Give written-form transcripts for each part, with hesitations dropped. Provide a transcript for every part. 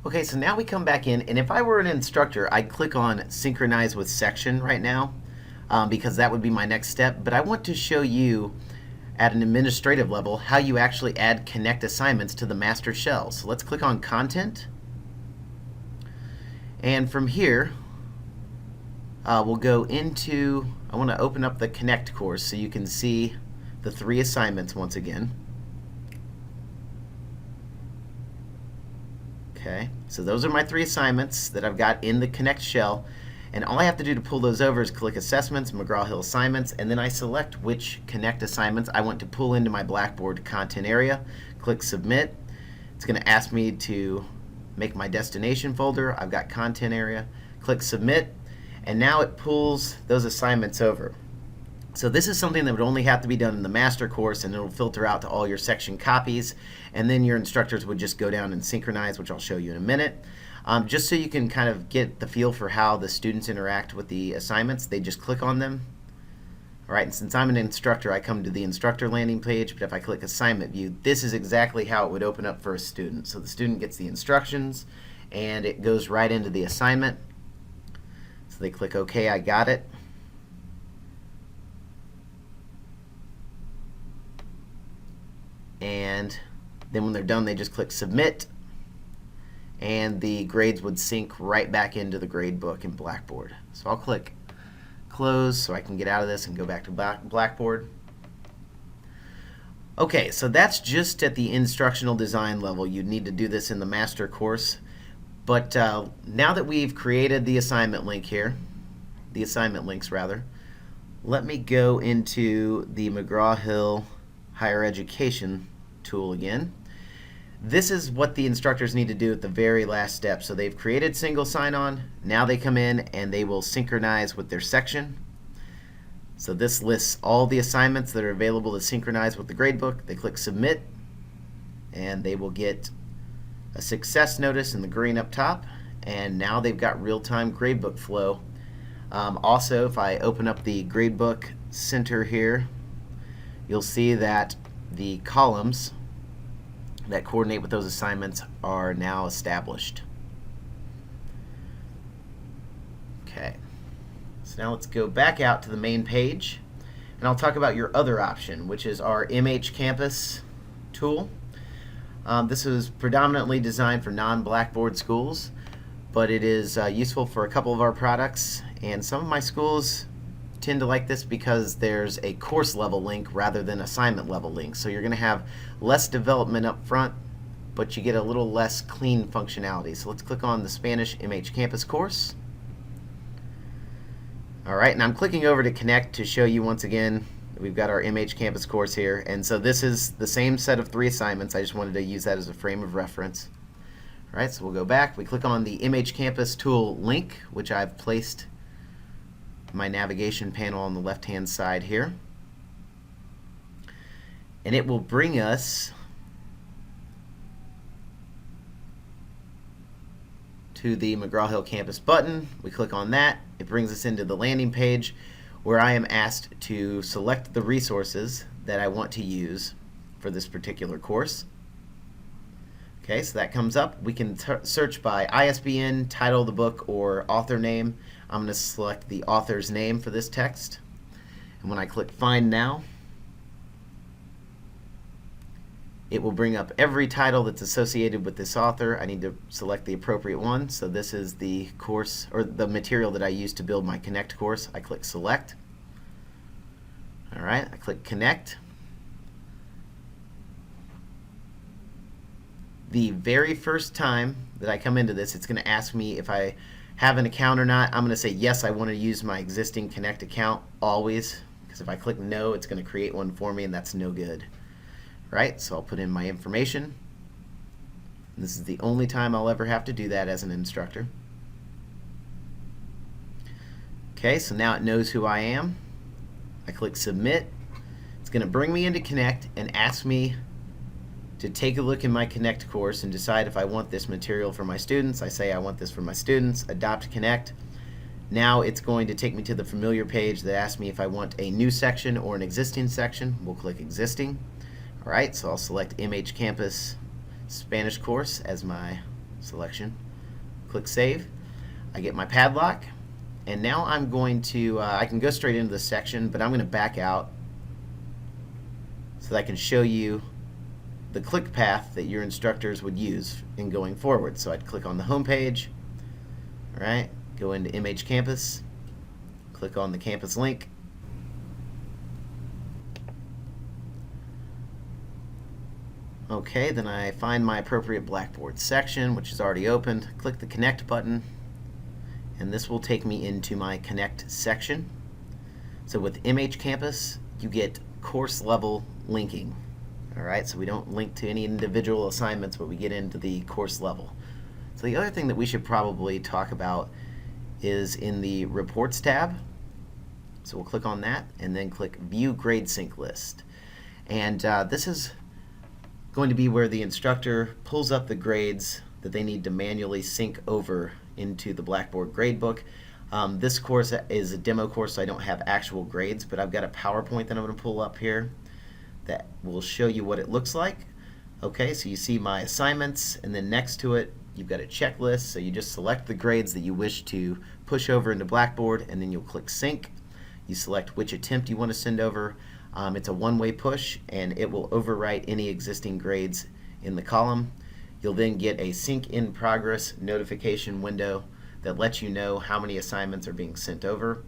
Okay, so now we come back in, and if I were an instructor, I'd click on Synchronize with Section right now, because that would be my next step. But I want to show you at an administrative level how you actually add Connect assignments to the master shell. So let's click on Content, and from here, we'll go into, I want to open up the Connect course so you can see the 3 assignments once again. Okay, so those are my 3 assignments that I've got in the Connect shell, and all I have to do to pull those over is click Assessments, McGraw-Hill Assignments, and then I select which Connect assignments I want to pull into my Blackboard content area. Click Submit. It's going to ask me to make my destination folder. I've got content area. Click Submit, and now it pulls those assignments over. So this is something that would only have to be done in the master course, and it'll filter out to all your section copies, and then your instructors would just go down and synchronize, which I'll show you in a minute. Just so you can kind of get the feel for how the students interact with the assignments, they just click on them. All right, and since I'm an instructor, I come to the instructor landing page, but if I click Assignment View, this is exactly how it would open up for a student. So the student gets the instructions, and it goes right into the assignment. So they click OK, I got it. And then when they're done, they just click Submit, and the grades would sync right back into the grade book in Blackboard. So I'll click Close so I can get out of this and go back to Blackboard. Okay, so that's just at the instructional design level. You'd need to do this in the master course. But now that we've created the assignment link here, the assignment links rather, let me go into the McGraw-Hill Higher Education tool again. This is what the instructors need to do at the very last step. So they've created single sign-on. Now they come in and they will synchronize with their section. So this lists all the assignments that are available to synchronize with the gradebook. They click Submit, and they will get a success notice in the green up top. And now they've got real-time gradebook flow. Also, if I open up the gradebook center here, you'll see that the columns that coordinate with those assignments are now established. Okay, so now let's go back out to the main page, and I'll talk about your other option, which is our MH Campus tool. This is predominantly designed for non-Blackboard schools, but it is useful for a couple of our products, and some of my schools tend to like this because there's a course level link rather than assignment level link. So you're going to have less development up front, but you get a little less clean functionality. So let's click on the Spanish MH Campus course. All right, and I'm clicking over to Connect to show you once again that we've got our MH Campus course here. And so this is the same set of 3 assignments. I just wanted to use that as a frame of reference. All right, so we'll go back. We click on the MH Campus tool link, which I've placed my navigation panel on the left-hand side here, and it will bring us to the McGraw-Hill Campus button. We click on that. It brings us into the landing page where I am asked to select the resources that I want to use for this particular course. Okay, so that comes up. We can search by ISBN, title of the book, or author name. I'm going to select the author's name for this text. And when I click Find Now, it will bring up every title that's associated with this author. I need to select the appropriate one. So this is the course, or the material that I use to build my Connect course. I click Select. All right, I click Connect. The very first time that I come into this, it's going to ask me if I have an account or not. I'm going to say yes, I want to use my existing Connect account always, because if I click no, it's going to create one for me, and that's no good. Right, so I'll put in my information. This is the only time I'll ever have to do that as an instructor. Okay, so now it knows who I am. I click Submit. It's going to bring me into Connect and ask me to take a look in my Connect course and decide if I want this material for my students. I say I want this for my students, adopt Connect. Now it's going to take me to the familiar page that asks me if I want a new section or an existing section. We'll click Existing. All right, so I'll select MH Campus Spanish course as my selection, click Save. I get my padlock, and now I'm going to, I can go straight into the section, but I'm going to back out so that I can show you the click path that your instructors would use in going forward. So I'd click on the home page, all right, go into MH Campus, click on the campus link, okay, then I find my appropriate Blackboard section, which is already opened, click the Connect button, and this will take me into my Connect section. So with MH Campus, you get course level linking. All right, so we don't link to any individual assignments, but we get into the course level. So the other thing that we should probably talk about is in the Reports tab. So we'll click on that and then click View Grade Sync List. And this is going to be where the instructor pulls up the grades that they need to manually sync over into the Blackboard gradebook. This course is a demo course, so I don't have actual grades, but I've got a PowerPoint that I'm going to pull up here that will show you what it looks like. Okay, so you see my assignments, and then next to it you've got a checklist, so you just select the grades that you wish to push over into Blackboard, and then you'll click Sync. You select which attempt you want to send over. It's a one-way push, and it will overwrite any existing grades in the column. You'll then get a Sync in Progress notification window that lets you know how many assignments are being sent over.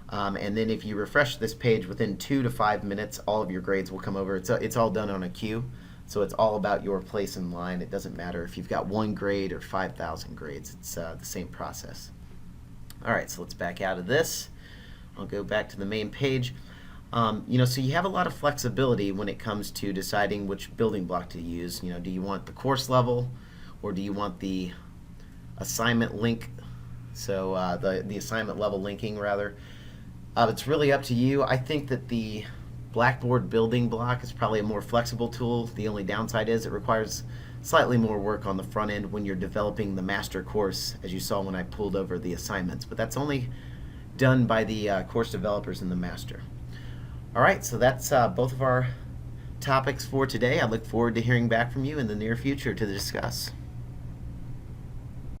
And then if you refresh this page within 2 to 5 minutes, all of your grades will come over. It's all done on a queue, so it's all about your place in line. It doesn't matter if you've got 1 grade or 5,000 grades. It's the same process. All right, so let's back out of this. I'll go back to the main page. So you have a lot of flexibility when it comes to deciding which building block to use. Do you want the course level, or do you want the assignment link? So the assignment level linking, rather. It's really up to you. I think that the Blackboard building block is probably a more flexible tool. The only downside is it requires slightly more work on the front end when you're developing the master course, as you saw when I pulled over the assignments. But that's only done by the course developers in the master. All right, so that's both of our topics for today. I look forward to hearing back from you in the near future to discuss.